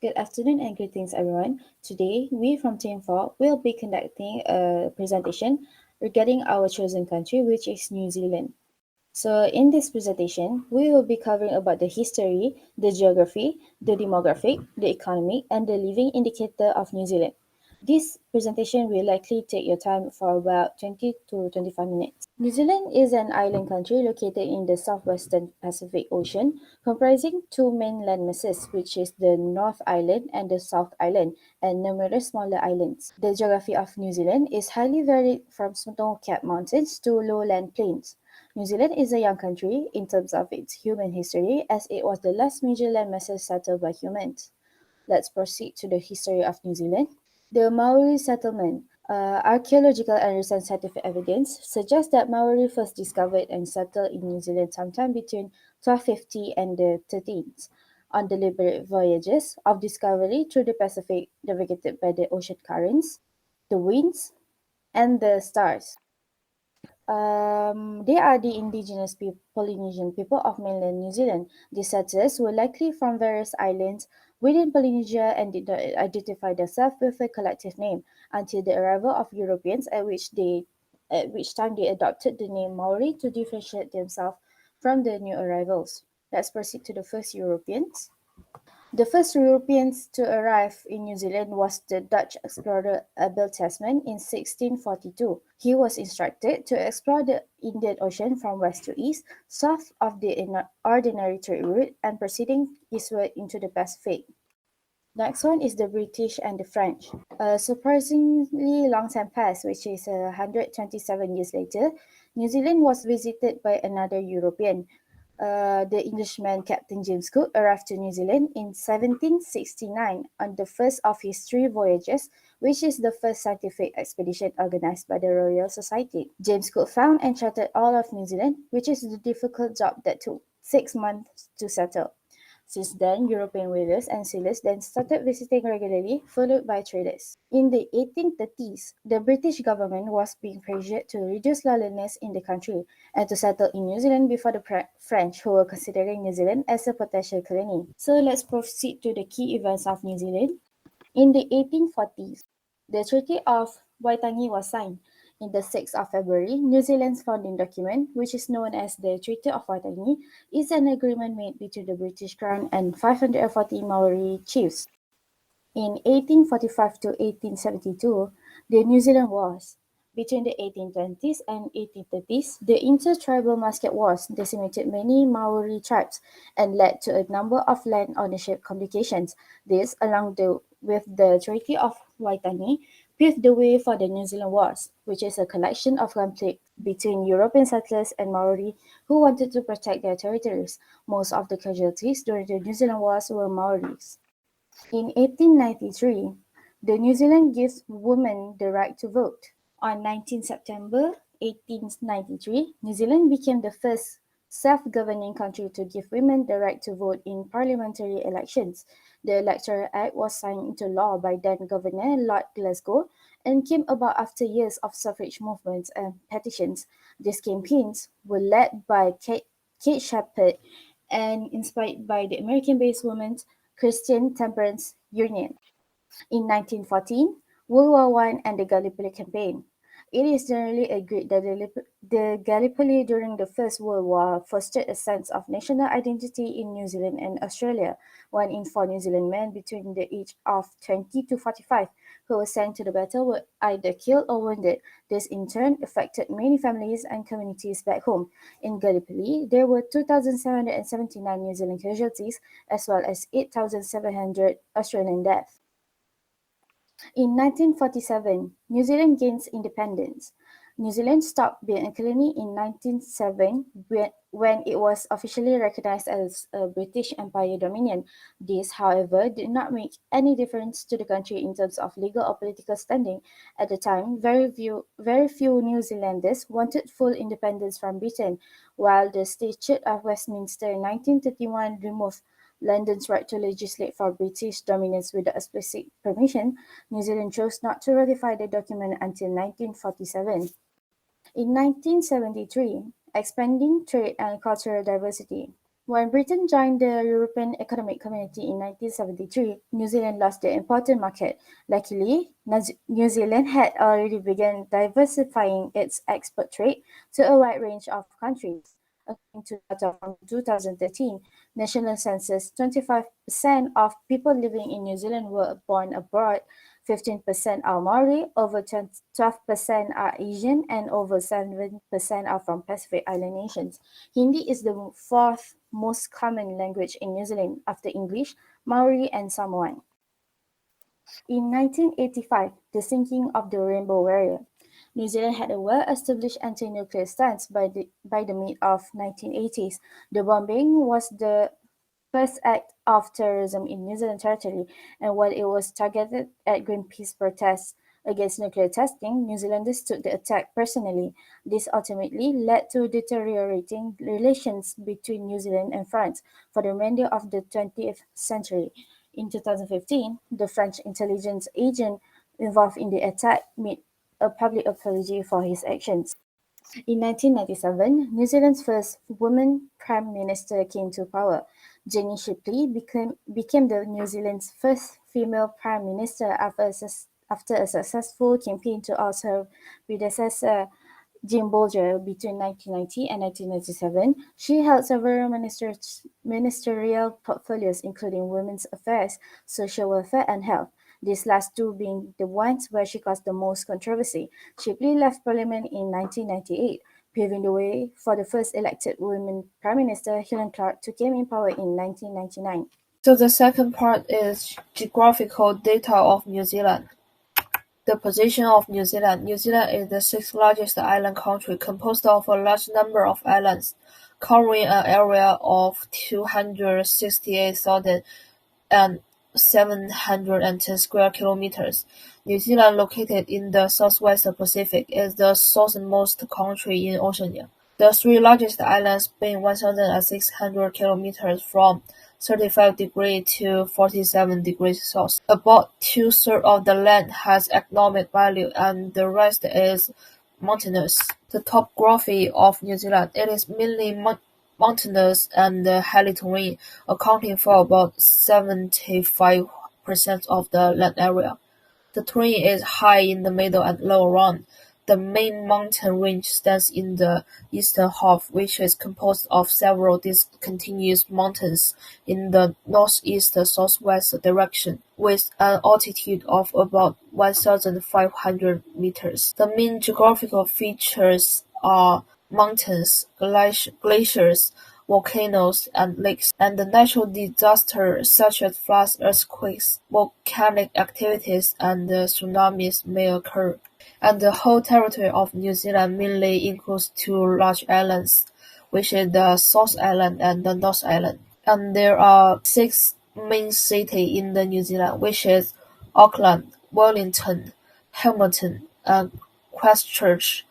Good afternoon and greetings, everyone. Today, we from Team 4 will be conducting a presentation regarding our chosen country, which is New Zealand. So, in this presentation, we will be covering about the history, the geography, the demographic, the economy, and the living indicator of New Zealand. This presentation will likely take your time for about 20 to 25 minutes. New Zealand is an island country located in the southwestern Pacific Ocean, comprising two main land masses, which is the North Island and the South Island, and numerous smaller islands. The geography of New Zealand is highly varied from snow-capped mountains to lowland plains. New Zealand is a young country in terms of its human history, as it was the last major land masses settled by humans. Let's proceed to the history of New Zealand. The Maori settlement. Archaeological and recent scientific evidence suggests that Maori first discovered and settled in New Zealand sometime between 1250 and the 13th on deliberate voyages of discovery through the Pacific navigated by the ocean currents, the winds, and the stars. They are the indigenous Polynesian people of mainland New Zealand. These settlers were likely from various islands within Polynesia and did not identify themselves with a collective name until the arrival of Europeans, at which time they adopted the name Maori to differentiate themselves from the new arrivals. Let's proceed to the first Europeans. The first Europeans to arrive in New Zealand was the Dutch explorer Abel Tasman in 1642. He was instructed to explore the Indian Ocean from west to east, south of the ordinary trade route, and proceeding eastward into the Pacific. Next one is the British and the French. A surprisingly long time passed, which is 127 years later. New Zealand was visited by another European. The Englishman Captain James Cook arrived to New Zealand in 1769 on the first of his three voyages, which is the first scientific expedition organized by the Royal Society. James Cook found and charted all of New Zealand, which is the difficult job that took 6 months to settle. Since then, European whalers and sailors then started visiting regularly, followed by traders. In the 1830s, the British government was being pressured to reduce lawlessness in the country and to settle in New Zealand before the French, who were considering New Zealand as a potential colony. So let's proceed to the key events of New Zealand. In the 1840s, the Treaty of Waitangi was signed. In the 6th of February, New Zealand's founding document, which is known as the Treaty of Waitangi, is an agreement made between the British Crown and 540 Maori chiefs. In 1845 to 1872, the New Zealand Wars. Between the 1820s and 1830s, the intertribal musket wars decimated many Maori tribes and led to a number of land ownership complications. This, with the Treaty of Waitangi, paved the way for the New Zealand Wars, which is a collection of conflict between European settlers and Maori who wanted to protect their territories. Most of the casualties during the New Zealand Wars were Maoris. In 1893, the New Zealand gives women the right to vote. On 19 September 1893, New Zealand became the first self-governing country to give women the right to vote in parliamentary elections. The Electoral Act was signed into law by then Governor Lord Glasgow and came about after years of suffrage movements and petitions. These campaigns were led by Kate Shepherd and inspired by the American-based Women's Christian Temperance Union. In 1914, World War One and the Gallipoli Campaign. It is generally agreed that the Gallipoli during the First World War fostered a sense of national identity in New Zealand and Australia. 1 in 4 New Zealand men between the age of 20 to 45 who were sent to the battle were either killed or wounded. This in turn affected many families and communities back home. In Gallipoli, there were 2,779 New Zealand casualties as well as 8,700 Australian deaths. In 1947, New Zealand gains independence. New Zealand stopped being a colony in 1907 when it was officially recognized as a British Empire Dominion. This, however, did not make any difference to the country in terms of legal or political standing. At the time, very few New Zealanders wanted full independence from Britain, while the Statute of Westminster in 1931 removed London's right to legislate for British dominance without explicit permission. New Zealand chose not to ratify the document until 1947. In 1973, expanding trade and cultural diversity. When Britain joined the European Economic Community in 1973, New Zealand lost the important market. Luckily, New Zealand had already begun diversifying its export trade to a wide range of countries. According to data from 2013 national census, 25% of people living in New Zealand were born abroad, 15% are Maori, over 12% are Asian, and over 7% are from Pacific Island nations. Hindi is the fourth most common language in New Zealand after English, Maori, and Samoan. In 1985, the sinking of the Rainbow Warrior. New Zealand had a well-established anti-nuclear stance by the mid of 1980s. The bombing was the first act of terrorism in New Zealand territory, and while it was targeted at Greenpeace protests against nuclear testing, New Zealanders took the attack personally. This ultimately led to deteriorating relations between New Zealand and France for the remainder of the 20th century. In 2015, the French intelligence agent involved in the attack made a public apology for his actions. In 1997, New Zealand's first woman prime minister came to power. Jenny Shipley became the New Zealand's first female prime minister after a successful campaign to oust her predecessor, Jim Bolger, between 1990 and 1997. She held several ministerial portfolios, including women's affairs, social welfare, and health. These last two being the ones where she caused the most controversy. Shipley left Parliament in 1998, paving the way for the first elected woman Prime Minister, Helen Clark, to came in power in 1999. So the second part is geographical data of New Zealand. The position of New Zealand. New Zealand is the sixth largest island country, composed of a large number of islands, covering an area of 268,710 square kilometers. New Zealand, located in the southwest Pacific, is the southernmost country in Oceania. The three largest islands span 1,600 kilometers from 35 degrees to 47 degrees south. About two-thirds of the land has economic value and the rest is mountainous. The topography of New Zealand. It is mainly mountainous and highly terrain, accounting for about 75% of the land area. The terrain is high in the middle and low around. The main mountain range stands in the eastern half, which is composed of several discontinuous mountains in the northeast-southwest direction, with an altitude of about 1,500 meters. The main geographical features are mountains, glaciers, volcanoes, and lakes, and natural disasters such as floods, earthquakes, volcanic activities, and tsunamis may occur. And the whole territory of New Zealand mainly includes two large islands, which is the South Island and the North Island. And there are six main cities in the New Zealand, which is Auckland, Wellington, Hamilton, and Christchurch,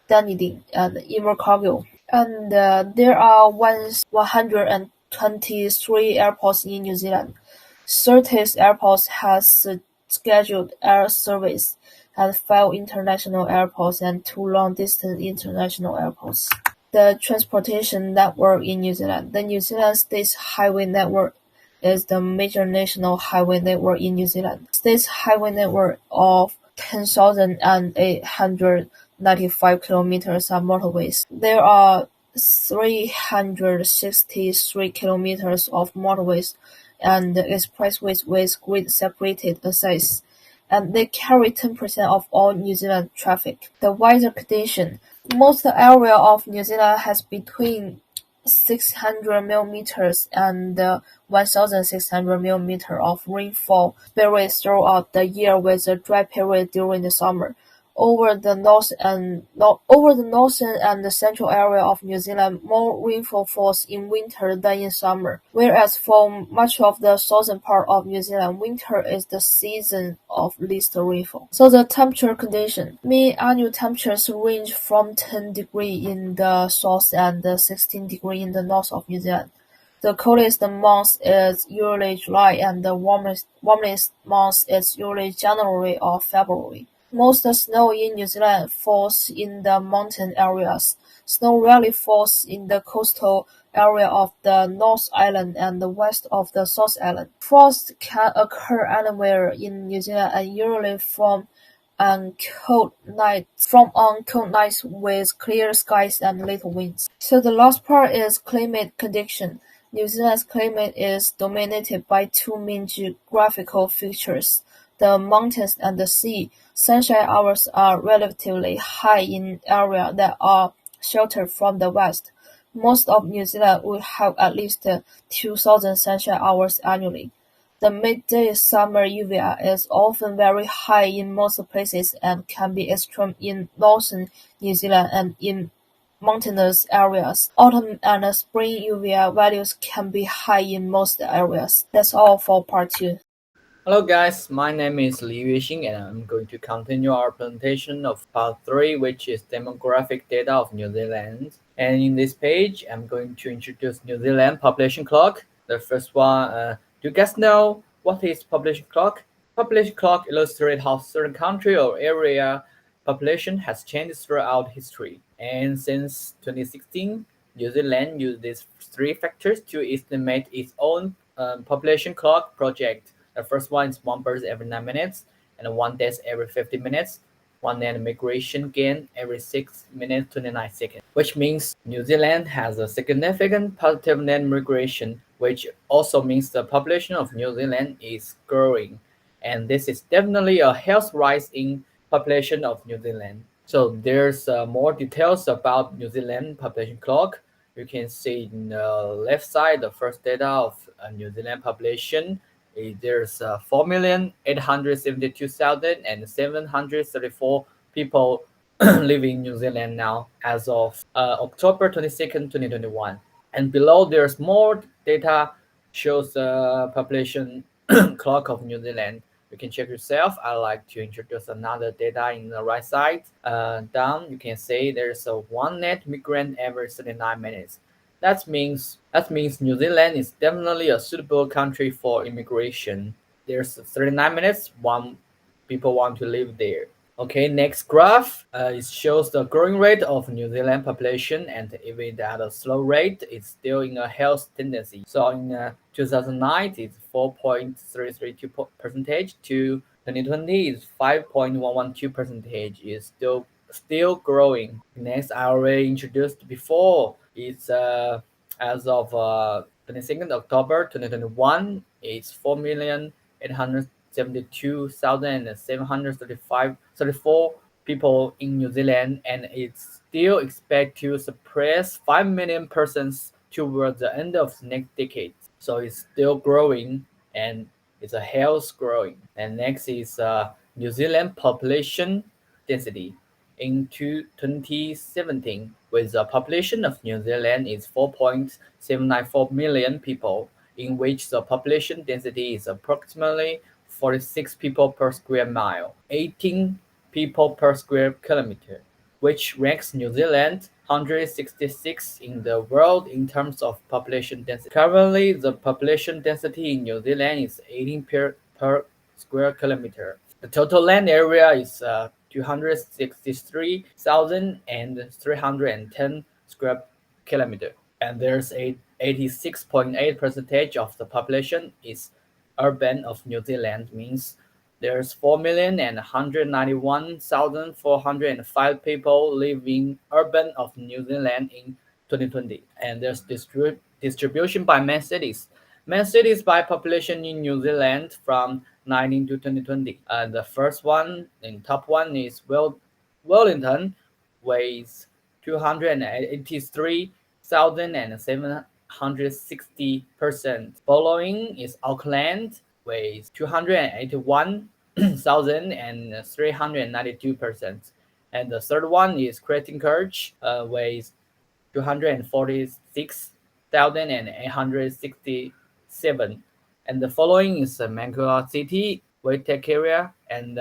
Dunedin, and Invercargill. And there are 123 airports in New Zealand. 30 airports has scheduled air service, and 5 international airports and 2 long-distance international airports. The transportation network in New Zealand. The New Zealand State Highway Network is the major national highway network in New Zealand. State highway network of 10,895 kilometers are motorways. There are 363 kilometers of motorways and expressways with grid separated access, and they carry 10% of all New Zealand traffic. The weather condition. Most area of New Zealand has between 600 millimeters and 1,600 millimeters of rainfall varies throughout the year with a dry period during the summer. Over the northern and the central area of New Zealand, more rainfall falls in winter than in summer, whereas for much of the southern part of New Zealand, winter is the season of least rainfall. So the temperature condition. Mean annual temperatures range from 10 degrees in the south and 16 degrees in the north of New Zealand. The coldest month is usually July and the warmest month is usually January or February. Most snow in New Zealand falls in the mountain areas. Snow rarely falls in the coastal area of the North Island and the west of the South Island. Frost can occur anywhere in New Zealand and usually on cold nights with clear skies and little winds. So the last part is climate condition. New Zealand's climate is dominated by two main geographical features: the mountains and the sea. Sunshine hours are relatively high in areas that are sheltered from the west. Most of New Zealand will have at least 2,000 sunshine hours annually. The midday summer UVA is often very high in most places and can be extreme in northern New Zealand and in mountainous areas. Autumn and spring UVA values can be high in most areas. That's all for part 2. Hello guys, my name is Li Yuexing and I'm going to continue our presentation of part 3, which is demographic data of New Zealand. And in this page, I'm going to introduce New Zealand population clock. The first one, do you guys know what is population clock? Population clock illustrates how certain country or area population has changed throughout history. And since 2016, New Zealand used these three factors to estimate its own population clock project. The first one is one person every 9 minutes, and one death every 50 minutes, one net migration gain every 6 minutes 29 seconds, which means New Zealand has a significant positive net migration, which also means the population of New Zealand is growing. And this is definitely a health rise in population of New Zealand. So there's more details about New Zealand population clock. You can see in the left side the first data of New Zealand population. There's 4,872,734 people living in New Zealand now as of October 22nd, 2021. And below there's more data shows the population clock of New Zealand. You can check yourself. I like to introduce another data in the right side. Down you can see there's a one net migrant every 39 minutes. That means New Zealand is definitely a suitable country for immigration. There's 39 minutes one people want to live there. Okay, next graph. It shows the growing rate of New Zealand population, and even at a slow rate, it's still in a health tendency. So in 2009, it's 4.332 percentage to 2020 is 5.112 percentage. Is still growing. Next, I already introduced before. It's as of 22nd October 2021, it's 4,872,734 people in New Zealand, and it's still expected to surpass 5 million persons towards the end of the next decade. So it's still growing, and it's a health growing. And next is New Zealand population density. In 2017, with the population of New Zealand is 4.794 million people, in which the population density is approximately 46 people per square mile, 18 people per square kilometer, which ranks New Zealand 166 in the world in terms of population density. Currently, the population density in New Zealand is 18 per square kilometer. The total land area is 263,310 square kilometer, and there's 86.8 percentage of the population is urban of New Zealand, means there's 4,191,405 people living urban of New Zealand in 2020, and there's distribution by main cities. Main cities by population in New Zealand from 19 to 2020. The first one in top one is Wellington, with 283,760 persons. Following is Auckland with 281,392 persons. And the third one is Christchurch with 246,867. And the following is Vancouver City, Waitakere, and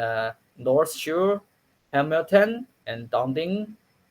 North Shore, Hamilton, and Dundee,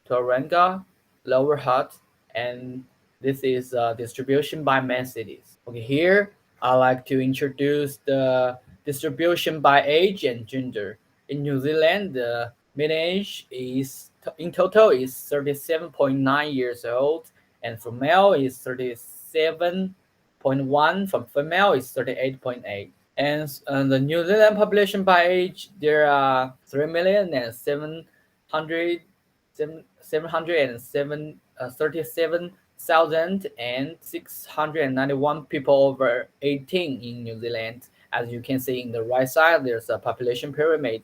Tauranga, Lower Hutt, and this is distribution by main cities. Okay, here I like to introduce the distribution by age and gender. In New Zealand, the mean age is in total is 37.9 years old, and for male is 37.1, for female is 38.8. And the New Zealand population by age, there are 3,737,691 people over 18 in New Zealand. As you can see in the right side, there's a population pyramid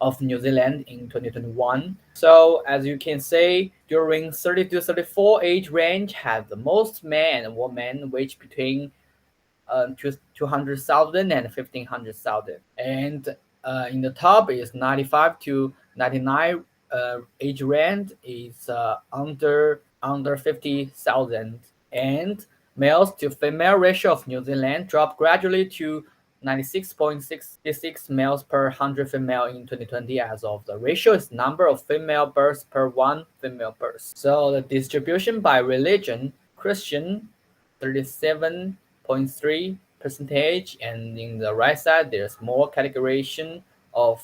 of New Zealand in 2021. So as you can see, during 30 to 34 age range had the most men and women, which between 200,000 and 1,500,000. And in the top is 95 to 99 age range is under 50,000. And males to female ratio of New Zealand dropped gradually to 96.66 males per 100 female in 2020 as of the ratio is number of female births per one female birth. So the distribution by religion, Christian 37.3 percentage, and in the right side there's more categorization of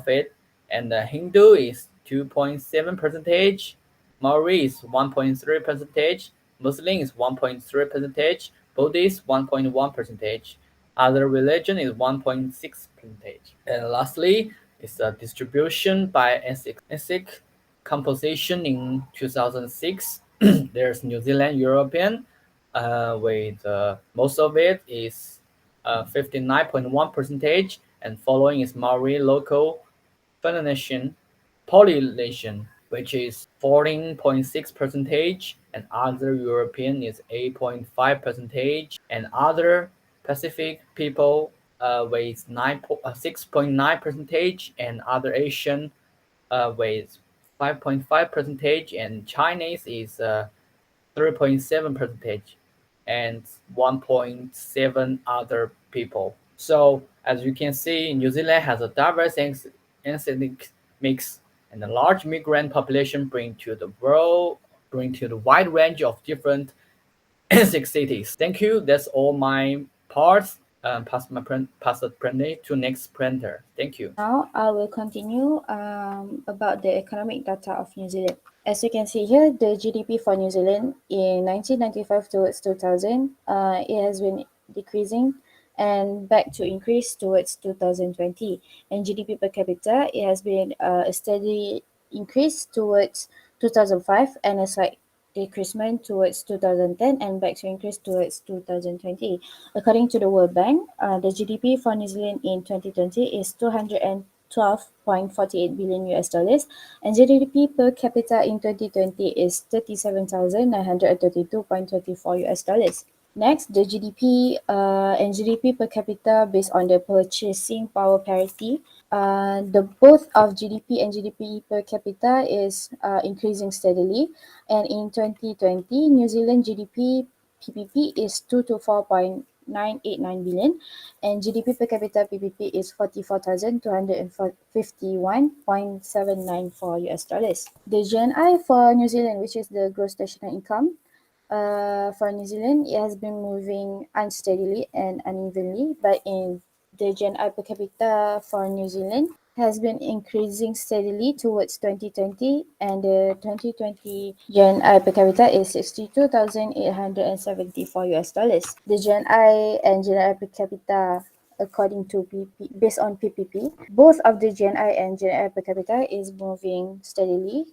it, and the Hindu is 2.7 percentage, Maori is 1.3 percentage, Muslim is 1.3 percentage, Buddhist 1.1 percentage, other religion is 1.6 percentage. And lastly is the distribution by ethnic composition in 2006. There's New Zealand European, with most of it is 59.1 percentage, and following is Maori local Polynesian, which is 14.6 percentage, and other European is 8.5 percentage, and other Pacific people with 6.9 percentage, and other Asian with 5.5 percentage, and Chinese is 3.7 percentage, and 1.7 other people. So as you can see, New Zealand has a diverse ethnic mix, and a large migrant population bring to the wide range of different ethnic cities. Thank you. That's all my parts. Pass the printer to next printer. Thank you. Now I will continue about the economic data of New Zealand. As you can see here, the GDP for New Zealand in 1995 towards 2000, it has been decreasing and back to increase towards 2020. And GDP per capita, it has been a steady increase towards 2005 and a slight decreasement towards 2010 and back to increase towards 2020. According to the World Bank, the GDP for New Zealand in 2020 is 212.48 billion US dollars, and GDP per capita in 2020 is 37,932.24 US dollars. Next, the GDP and GDP per capita based on the purchasing power parity. The both of GDP and GDP per capita is increasing steadily, and in 2020, New Zealand GDP PPP is 224.989 billion, and GDP per capita PPP is 44,251.794 US dollars. The GNI for New Zealand, which is the gross national income, for New Zealand, it has been moving unsteadily and unevenly, but in the GNI per capita for New Zealand has been increasing steadily towards 2020, and the 2020 GNI per capita is 62,874 US dollars. The GNI and GNI per capita according to based on PPP, both of the GNI and GNI per capita is moving steadily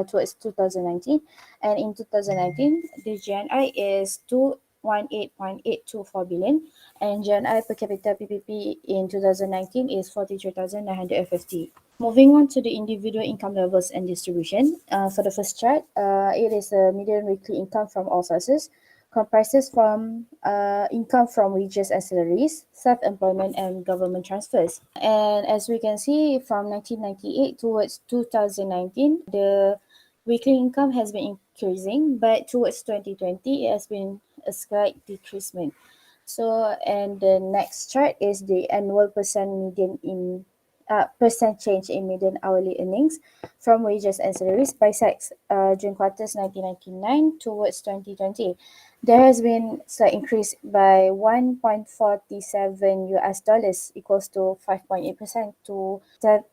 towards 2019, and in 2019 the GNI is 218.824 billion, and GNI per capita PPP in 2019 is 43,950. Moving on to the individual income levels and distribution. For the first chart, it is the median weekly income from all sources, comprises from income from wages and salaries, self-employment, and government transfers. And as we can see, from 1998 towards 2019, the weekly income has been increasing, but towards 2020, it has been a slight decreasement. So, and the next chart is the annual percent change in median hourly earnings from wages and salaries by sex during quarters 1999 towards 2020. There has been slight increase by 1.47 US dollars equals to 5.8% to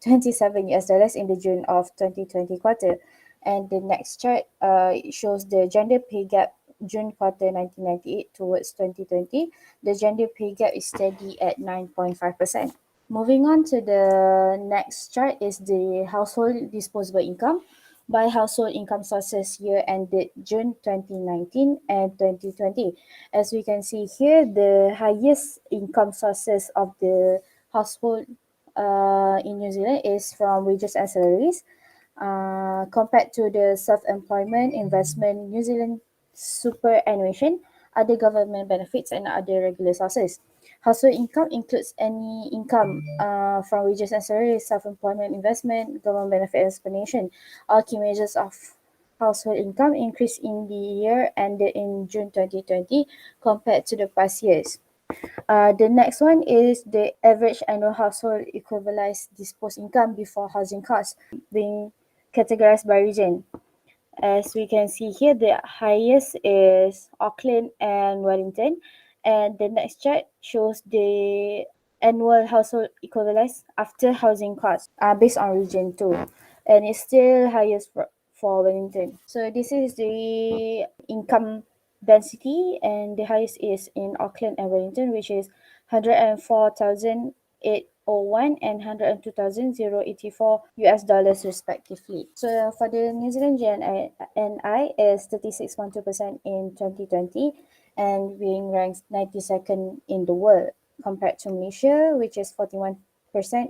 27 US dollars in the June of 2020 quarter. And the next chart it shows the gender pay gap June quarter 1998 towards 2020. The gender pay gap is steady at 9.5%. Moving on to the next chart is the household disposable income by household income sources year ended June 2019 and 2020. As we can see here, the highest income sources of the household in New Zealand is from wages and salaries. Compared to the self-employment, investment, New Zealand superannuation, other government benefits, and other regular sources. Household income includes any income from wages and salaries, self-employment, investment, government benefit, and explanation. All key measures of household income increased in the year ended in June 2020 compared to the past years. The next one is the average annual household equalized disposed income before housing costs, being categorized by region. As we can see here, the highest is Auckland and Wellington, and the next chart shows the annual household equivalence after housing costs based on region too, and it's still highest for Wellington. So this is the income density, and the highest is in Auckland and Wellington, which is 104,801 and 102,084 US dollars respectively. So for the New Zealand GNI is 36.2% in 2020 and being ranked 92nd in the world compared to Malaysia, which is 41%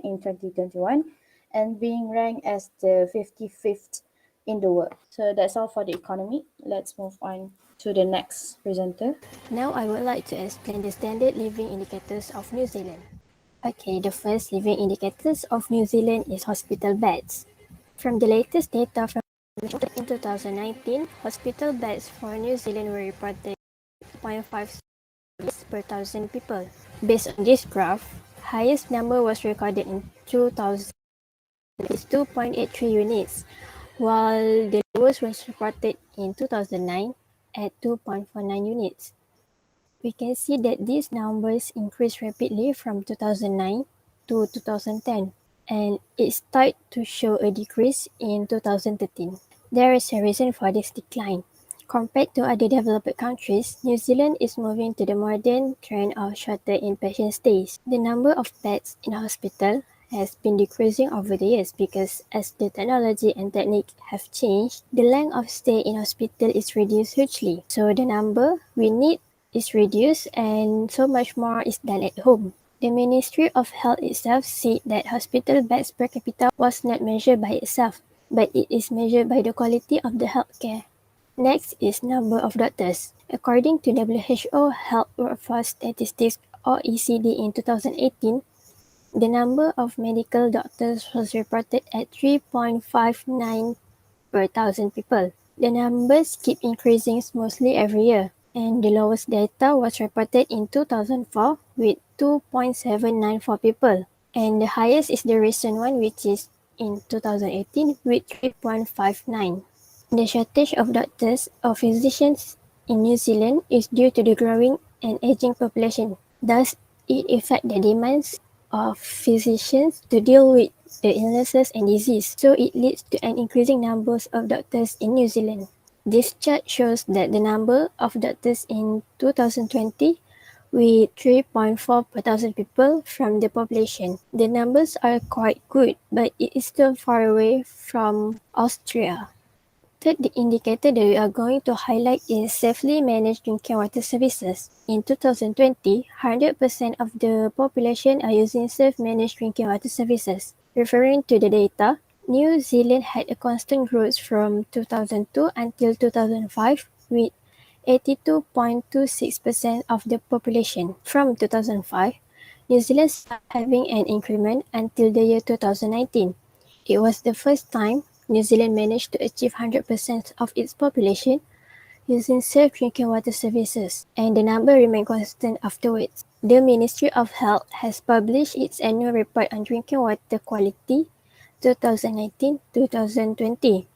in 2021 and being ranked as the 55th in the world. So that's all for the economy. Let's move on to the next presenter. Now I would like to explain the standard living indicators of New Zealand. Okay, the first living indicators of New Zealand is hospital beds. From the latest data from in 2019, hospital beds for New Zealand were reported 0.5 per thousand people. Based on this graph, highest number was recorded in 2000 is 2.83 units, while the lowest was reported in 2009 at 2.49 units. We can see that these numbers increased rapidly from 2009 to 2010, and it started to show a decrease in 2013. There is a reason for this decline. Compared to other developed countries, New Zealand is moving to the modern trend of shorter inpatient stays. The number of beds in hospital has been decreasing over the years because as the technology and technique have changed, the length of stay in hospital is reduced hugely. So the number we need is reduced and so much more is done at home. The Ministry of Health itself said that hospital beds per capita was not measured by itself, but it is measured by the quality of the healthcare. Next is number of doctors. According to WHO Health Workforce Statistics or ECD in 2018, the number of medical doctors was reported at 3.59 per thousand people. The numbers keep increasing smoothly every year, and the lowest data was reported in 2004 with 2.794 people, and the highest is the recent one, which is in 2018 with 3.59. The shortage of doctors or physicians in New Zealand is due to the growing and aging population. Thus, it affects the demands of physicians to deal with the illnesses and disease, so it leads to an increasing number of doctors in New Zealand. This chart shows that the number of doctors in 2020 with 3.4 per thousand people from the population. The numbers are quite good, but it is still far away from Austria. Third indicator that we are going to highlight is safely managed drinking water services. In 2020, 100% of the population are using safe-managed drinking water services. Referring to the data, New Zealand had a constant growth from 2002 until 2005 with 82.26% of the population. From 2005, New Zealand started having an increment until the year 2019. It was the first time New Zealand managed to achieve 100% of its population using safe drinking water services, and the number remained constant afterwards. The Ministry of Health has published its annual report on drinking water quality 2019-2020.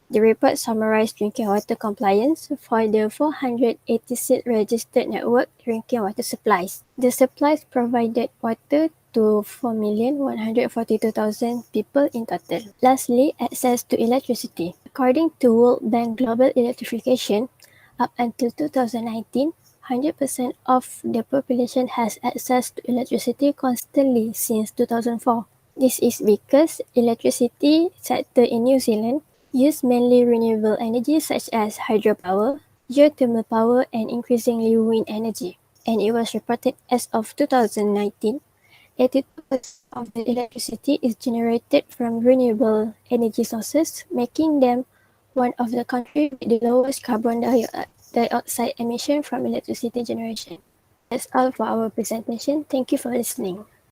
The report summarized drinking water compliance for the 486 registered network drinking water supplies. The supplies provided water to 4,142,000 people in total. Lastly, access to electricity. According to World Bank Global Electrification, up until 2019, 100% of the population has access to electricity constantly since 2004. This is because electricity sector in New Zealand use mainly renewable energy such as hydropower, geothermal power and increasingly wind energy. And it was reported as of 2019, 82% of the electricity is generated from renewable energy sources, making them one of the countries with the lowest carbon dioxide emission from electricity generation. That's all for our presentation. Thank you for listening.